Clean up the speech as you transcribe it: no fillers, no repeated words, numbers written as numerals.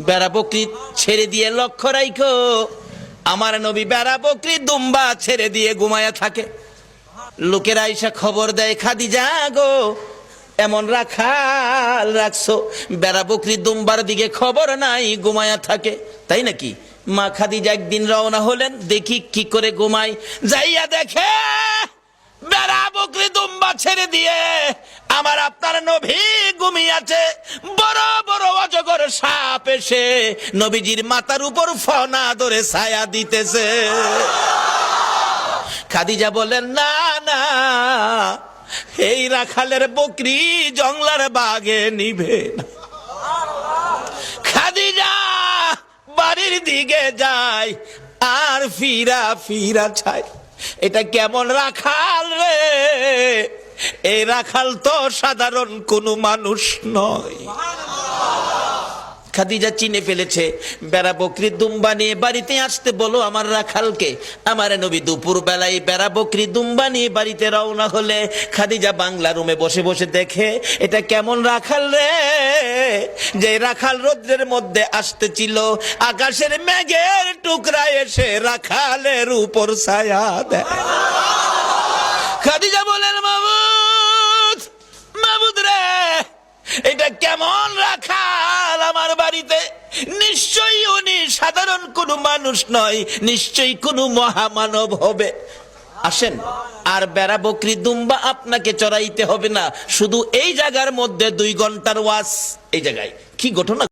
বেড়া বকরি ছেড়ে দিয়ে লক্ষ্য রাখো, আমার নবী বেড়া বকরি দুম্বা ছেড়ে দিয়ে ঘুমায়া থাকে। লোকেরা আইসা খবর দেয়, খাদিজা গো এমন রাখাল রাখছো, বেড়া বকরি দুম্বার দিকে খবর নাই, ঘুমায়া থাকে। তাই নাকি? মা খাদিজা একদিন রওনা হলেন, দেখি কি করে ঘুমাই। যাইয়া দেখে বেড়া বকরি দুম্বা ছেড়ে দিয়ে আমার আপনার নবী ঘুমিয়েছে। বড় বড় অজগর সাপ এসে নবীজির মাথার উপর ফনা ধরে ছায়া দিতেছে। খাদিজা বলেন, না না, এই রাখালের বকরি জংলার বাগে নিবে না। খাদিজা বাড়ির দিকে যায় আর ফিরা ফিরা চায়, এটা কেমন রাখাল রে? এই রাখাল তো সাধারণ কোনো মানুষ নয়। খাদিজা চিনে ফেলেছে। বেড়া বকরি দুম্বা নিয়ে বাড়িতে আসতে বলো আমার রাখালকে। আমার নবী দুপুর বেলায় বেড়া বকরি দুম্বা নিয়ে বাড়িতে রওনা হলে খাদিজা বাংলা রুমে বসে বসে দেখে, এটা কেমন রাখাল রে? যে রাখাল রৌদ্রের মধ্যে আসতেছিল, আকাশের মেঘের টুকরা এসে রাখালের উপর ছায়া দেয়। খাদিজা বলেন, মাবুদ মাবুদ রে, এটা কেমন রাখাল আমার বাড়িতে? নিশ্চয়ই উনি সাধারণ কোনো মানুষ নয়, নিশ্চয়ই কোনো মহামানব হবে। আসেন, আর বেড়া বকরি দুম্বা আপনাকে চড়াইতে হবে না, শুধু এই জায়গার মধ্যে 2 ঘন্টার ওয়াজ। এই জায়গায় কি ঘটনা